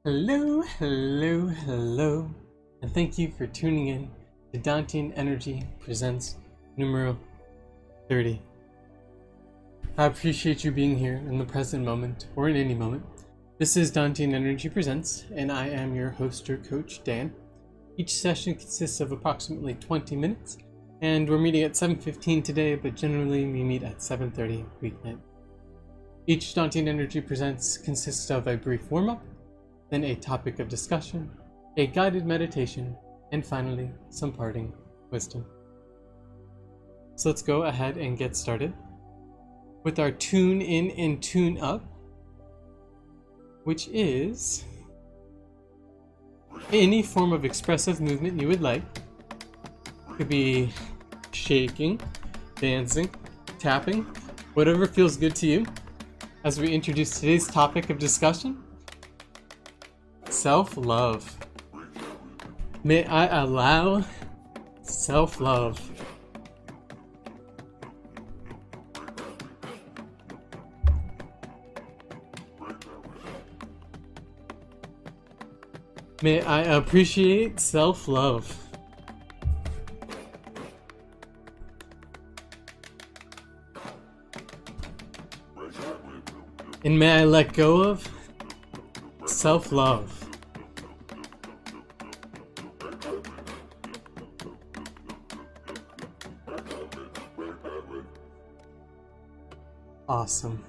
Hello, hello, hello, and thank you for tuning in to Daunting Energy Presents numero 30. I appreciate you being here in the present moment, or in any moment. This is Daunting Energy Presents, and I am your host or coach, Dan. Each session consists of approximately 20 minutes, and we're meeting at 7:15 today, but generally we meet at 7:30 weeknight. Each Daunting Energy Presents consists of a brief warm-up, then a topic of discussion, a guided meditation, and finally, some parting wisdom. So let's go ahead and get started with our tune in and tune up, which is any form of expressive movement you would like. Could be shaking, dancing, tapping, whatever feels good to you. As we introduce today's topic of discussion, self-love. May I allow self-love? May I appreciate self-love? And may I let go of self-love? Awesome.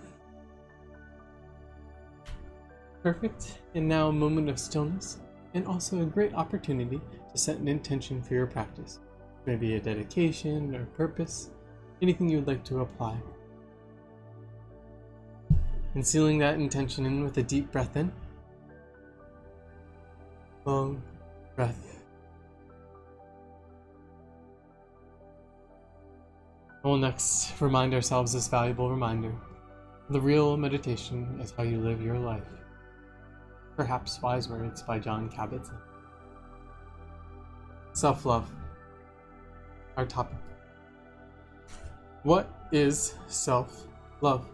Perfect. And now a moment of stillness, and also a great opportunity to set an intention for your practice. Maybe a dedication or purpose, anything you would like to apply. And sealing that intention in with a deep breath in. Long breath. We'll next remind ourselves this valuable reminder. The real meditation is how you live your life. Perhaps wise words by John Kabat-Zinn. Self-love. Our topic. What is self-love?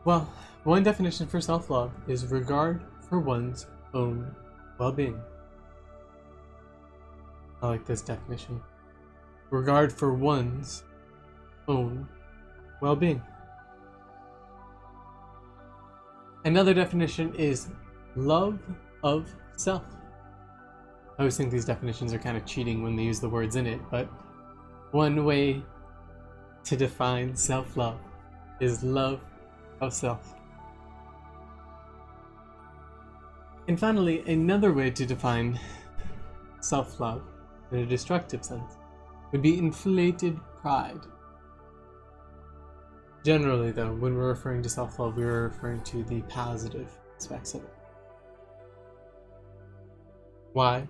Well, one definition for self-love is regard for one's own well-being. I like this definition. Regard for one's own well-being. Another definition is love of self. I always think these definitions are kind of cheating when they use the words in it, but one way to define self-love is love of self. And finally, another way to define self-love in a destructive sense would be inflated pride. Generally, though, when we're referring to self-love, we're referring to the positive aspects of it. Why?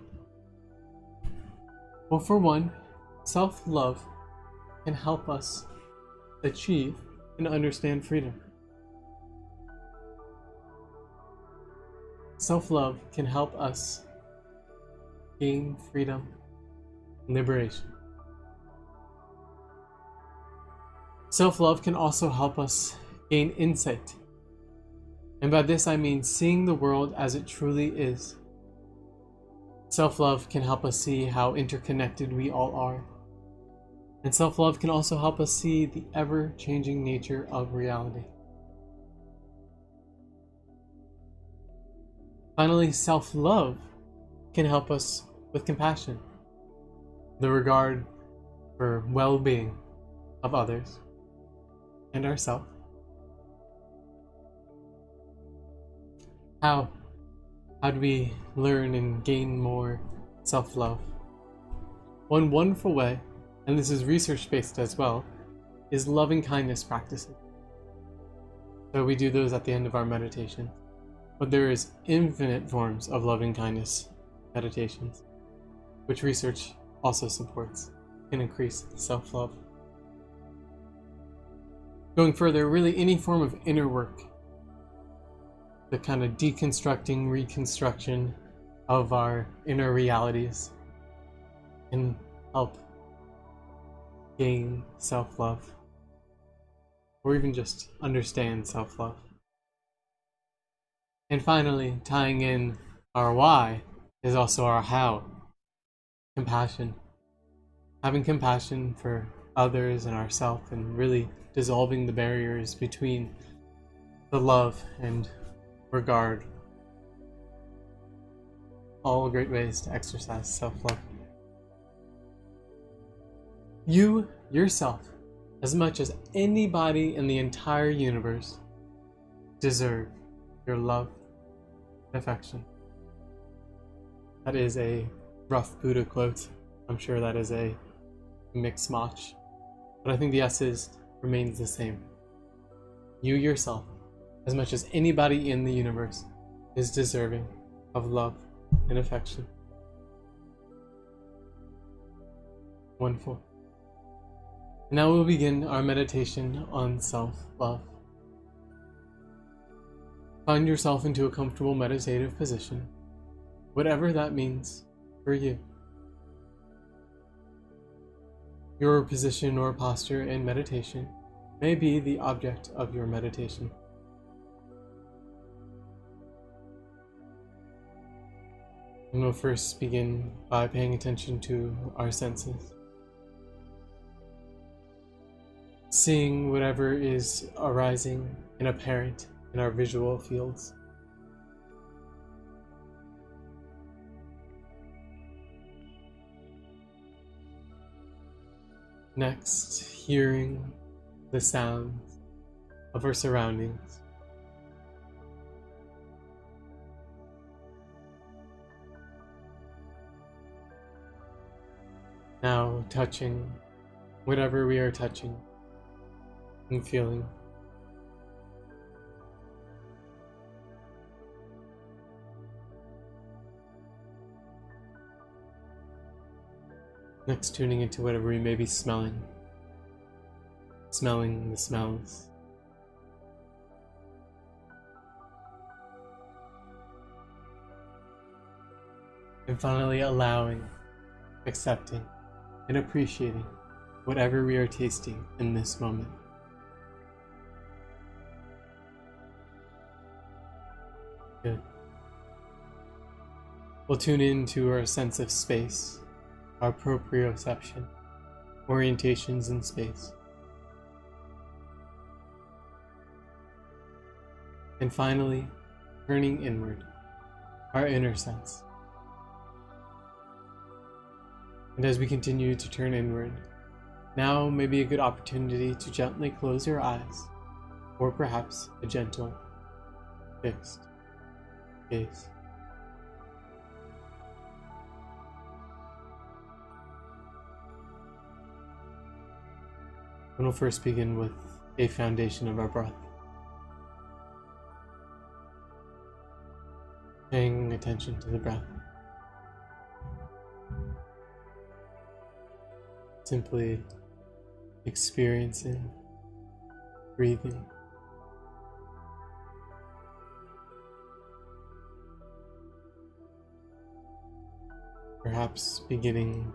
Well, for one, self-love can help us achieve and understand freedom. Self-love can help us gain freedom and liberation. Self-love can also help us gain insight. And by this I mean seeing the world as it truly is. Self-love can help us see how interconnected we all are. And self-love can also help us see the ever-changing nature of reality. Finally, self-love can help us with compassion, the regard for well-being of others and ourselves. How do we learn and gain more self-love? One wonderful way, and this is research-based as well, is loving kindness practices. So we do those at the end of our meditation. But there is infinite forms of loving kindness meditations, which research also supports, can increase self-love. Going further, really any form of inner work, the kind of deconstructing, reconstruction of our inner realities, can help gain self-love, or even just understand self-love. And finally, tying in our why is also our how. Compassion. Having compassion for others and ourselves, and really dissolving the barriers between the love and regard. All great ways to exercise self-love. You, yourself, as much as anybody in the entire universe, deserve your love and affection. That is a rough Buddha quote. I'm sure that is a mixed match, but I think the essence remains the same. You yourself, as much as anybody in the universe, is deserving of love and affection. Wonderful. Now we'll begin our meditation on self-love. Find yourself into a comfortable meditative position, whatever that means for you. Your position or posture in meditation may be the object of your meditation. And we'll first begin by paying attention to our senses. Seeing whatever is arising and apparent in our visual fields. Next, hearing the sounds of our surroundings. Now touching whatever we are touching and feeling. Next, tuning into whatever we may be smelling. Smelling the smells. And finally, allowing, accepting, and appreciating whatever we are tasting in this moment. Good. We'll tune into our sense of space, our proprioception, orientations in space. And finally, turning inward, our inner sense. And as we continue to turn inward, now may be a good opportunity to gently close your eyes, or perhaps a gentle, fixed gaze. And we'll first begin with a foundation of our breath. Paying attention to the breath. Simply experiencing, breathing. Perhaps beginning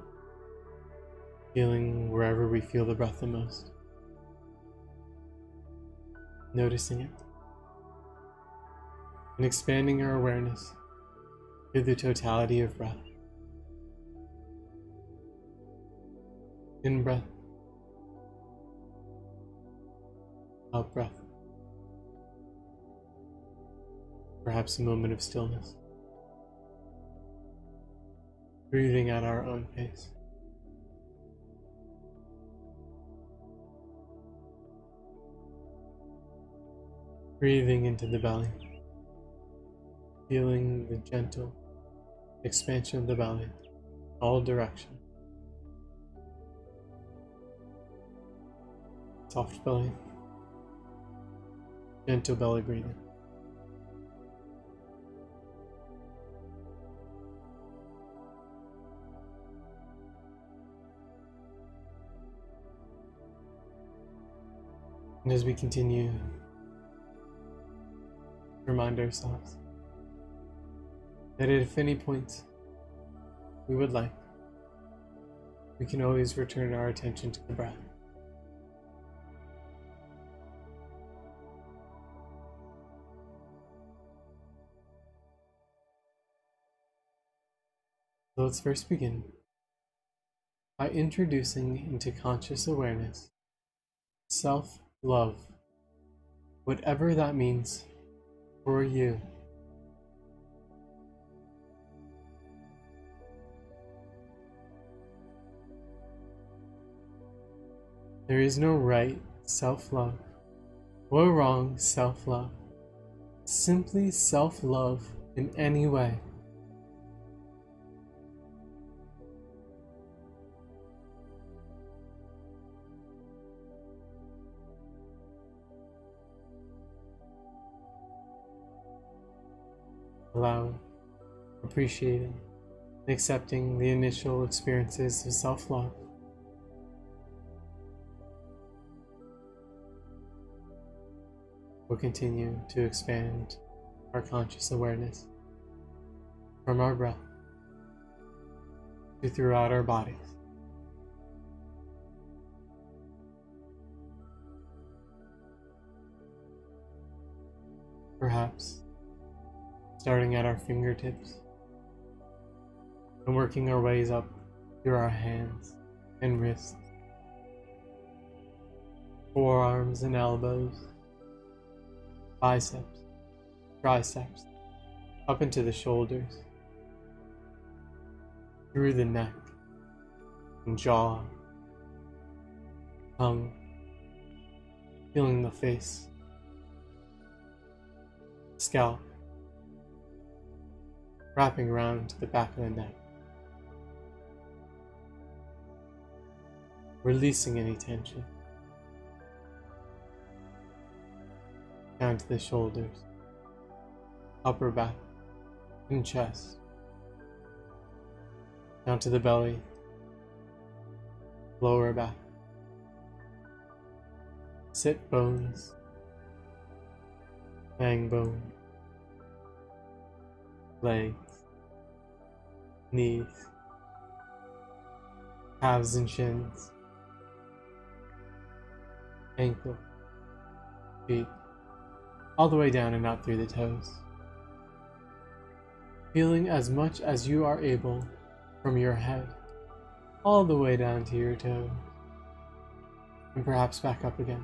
feeling wherever we feel the breath the most. Noticing it. And expanding our awareness through the totality of breath. In breath. Out breath. Perhaps a moment of stillness. Breathing at our own pace. Breathing into the belly. Feeling the gentle expansion of the belly, all directions. Soft belly, gentle belly breathing. And as we continue, remind ourselves that if any point we would like, we can always return our attention to the breath. So let's first begin by introducing into conscious awareness self-love, whatever that means for you. There is no right self-love or wrong self-love. Simply self-love in any way. Allowing, appreciating, and accepting the initial experiences of self-love. We'll continue to expand our conscious awareness from our breath to throughout our bodies. Perhaps starting at our fingertips and working our ways up through our hands and wrists, forearms and elbows, biceps, triceps, up into the shoulders, through the neck and jaw, tongue, feeling the face, scalp, wrapping around to the back of the neck, releasing any tension, down to the shoulders, upper back and chest, down to the belly, lower back, sit bones, bang bone, legs, knees, calves and shins, ankle, feet, all the way down and out through the toes. Feeling as much as you are able from your head all the way down to your toes, and perhaps back up again.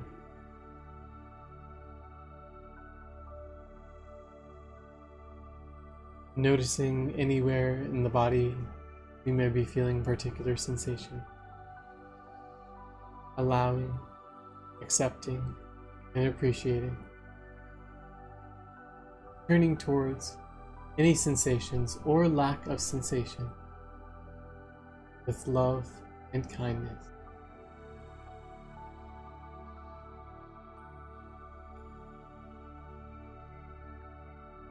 Noticing anywhere in the body you may be feeling particular sensation. Allowing, accepting, and appreciating. Turning towards any sensations or lack of sensation with love and kindness.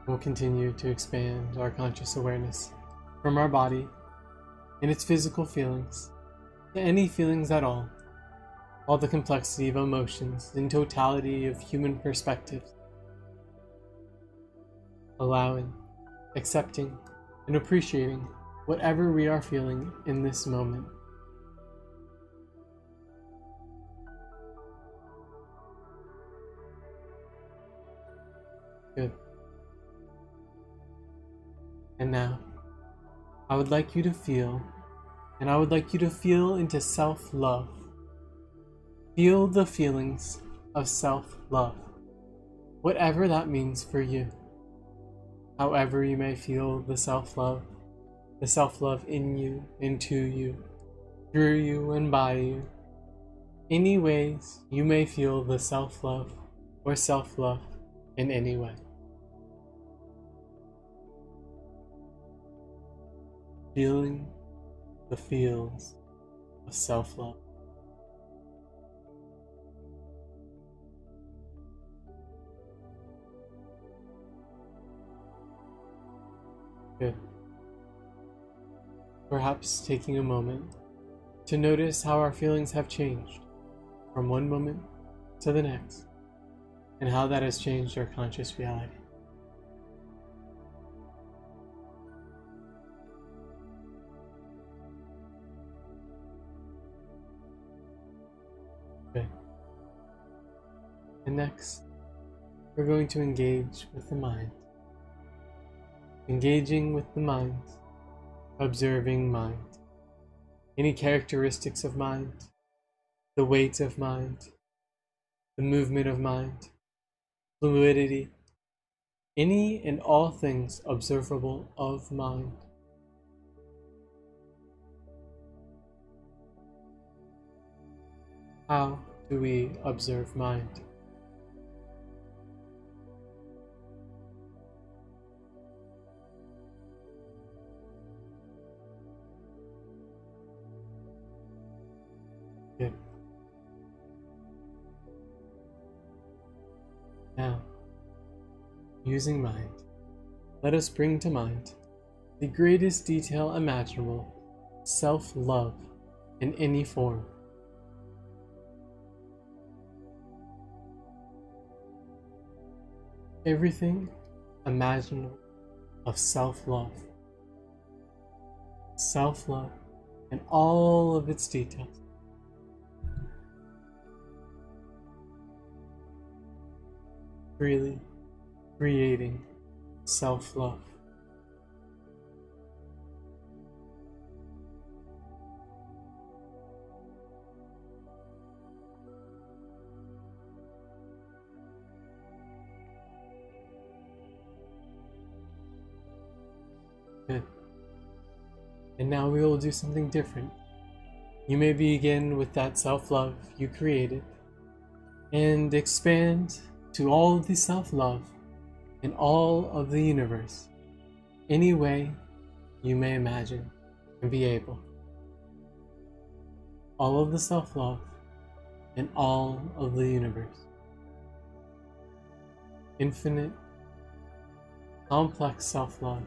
We'll continue to expand our conscious awareness from our body and its physical feelings to any feelings at all the complexity of emotions in totality of human perspectives. Allowing, accepting, and appreciating whatever we are feeling in this moment. Good. And now, I would like you to feel, and I would like you to feel into self-love. Feel the feelings of self-love, whatever that means for you. However you may feel the self-love in you, into you, through you, and by you. Any ways you may feel the self-love or self-love in any way. Feeling the feels of self-love. Good. Perhaps taking a moment to notice how our feelings have changed from one moment to the next, and how that has changed our conscious reality. Good. And next, we're going to engage with the mind. Engaging with the mind observing mind. Any characteristics of mind, the weight of mind, the movement of mind, fluidity, any and all things observable of mind. How do we observe mind? Good. Now, using mind, let us bring to mind the greatest detail imaginable, self-love in any form. Everything imaginable of self-love. Self-love in all of its details. Freely creating self-love. Good. And now we will do something different. You may begin with that self-love you created and expand to all of the self-love in all of the universe, any way you may imagine and be able. All of the self-love in all of the universe. Infinite, complex self-love.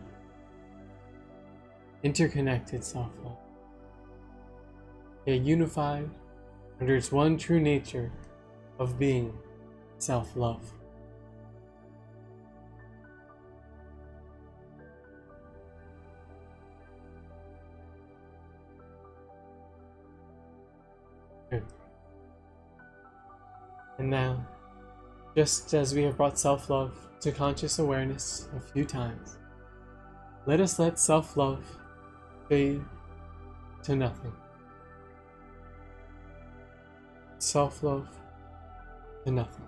Interconnected self-love. Yet unified under its one true nature of being self-love. Good. And now, just as we have brought self-love to conscious awareness a few times, let us let self-love fade to nothing. Self-love to nothing.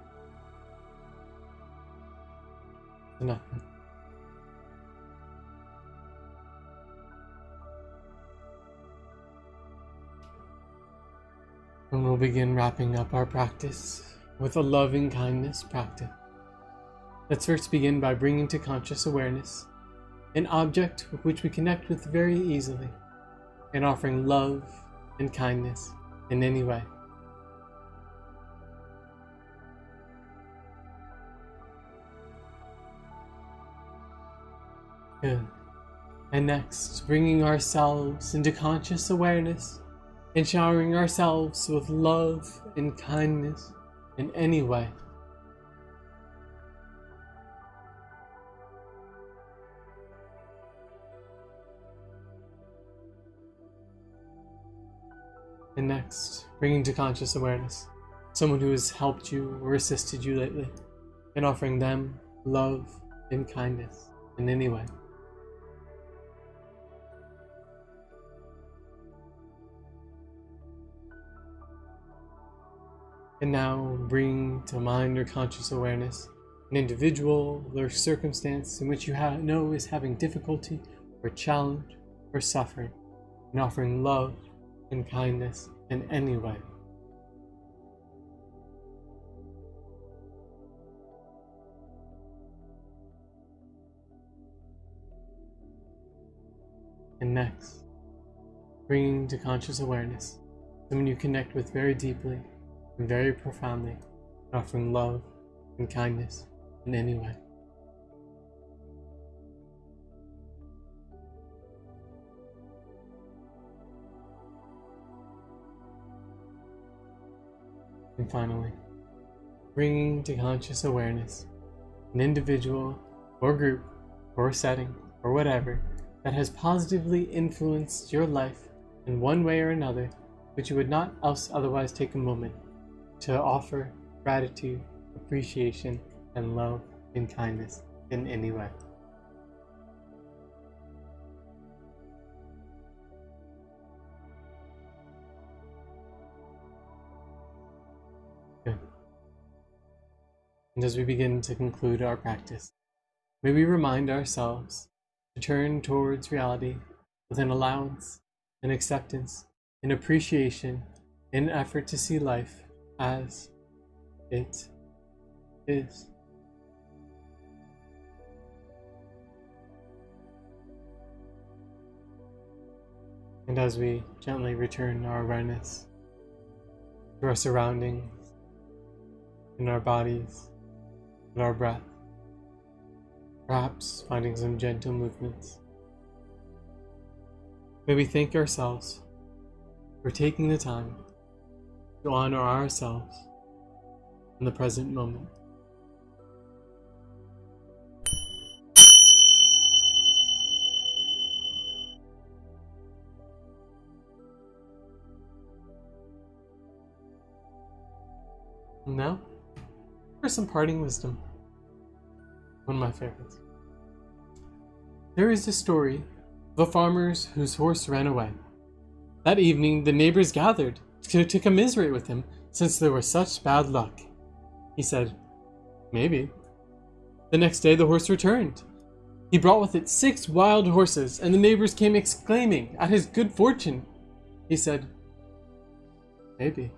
To nothing. And we'll begin wrapping up our practice with a loving kindness practice. Let's first begin by bringing to conscious awareness an object with which we connect with very easily, and offering love and kindness in any way. Good. And next, bringing ourselves into conscious awareness and showering ourselves with love and kindness in any way. And next, bringing to conscious awareness someone who has helped you or assisted you lately, and offering them love and kindness in any way. And now, bring to mind or conscious awareness an individual or circumstance in which you know is having difficulty or challenge or suffering, and offering love and kindness in any way. And next, bringing to conscious awareness someone you connect with very deeply and very profoundly, and offering love and kindness in any way. And finally, bringing to conscious awareness an individual or group or setting or whatever that has positively influenced your life in one way or another, but you would not otherwise take a moment to offer gratitude, appreciation, and love and kindness in any way. And as we begin to conclude our practice, may we remind ourselves to turn towards reality with an allowance, an acceptance, an appreciation, and an effort to see life as it is. And as we gently return our awareness to our surroundings, in our bodies, and our breath, perhaps finding some gentle movements, may we thank ourselves for taking the time to honor ourselves in the present moment. And now, for some parting wisdom. One of my favorites. There is a story of a farmer whose horse ran away. That evening, the neighbors gathered to commiserate with him since there was such bad luck. He said, "Maybe." The next day, the horse returned. He brought with it 6 wild horses, and the neighbors came exclaiming at his good fortune. He said, "Maybe."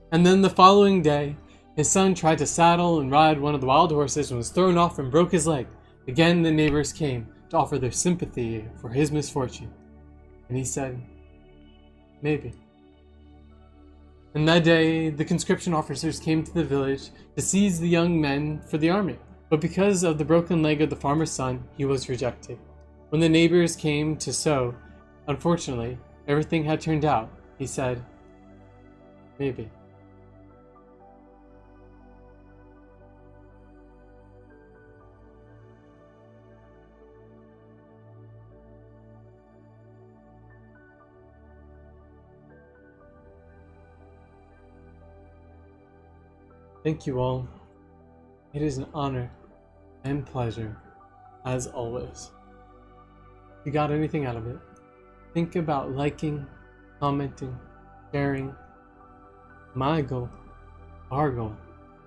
And then the following day, his son tried to saddle and ride one of the wild horses and was thrown off and broke his leg. Again, the neighbors came to offer their sympathy for his misfortune. And he said, "Maybe." And that day, the conscription officers came to the village to seize the young men for the army. But because of the broken leg of the farmer's son, he was rejected. When the neighbors came to sew, unfortunately, everything had turned out. He said, "Maybe." Thank you all. It is an honor and pleasure, as always. If you got anything out of it, think about liking, commenting, sharing. My goal, our goal,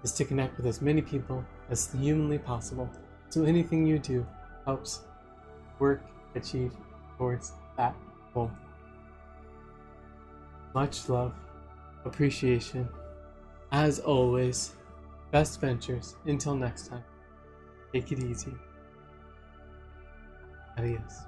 is to connect with as many people as humanly possible, so anything you do helps achieve towards that goal. Much love, appreciation. As always, best ventures. Until next time, take it easy. Adios.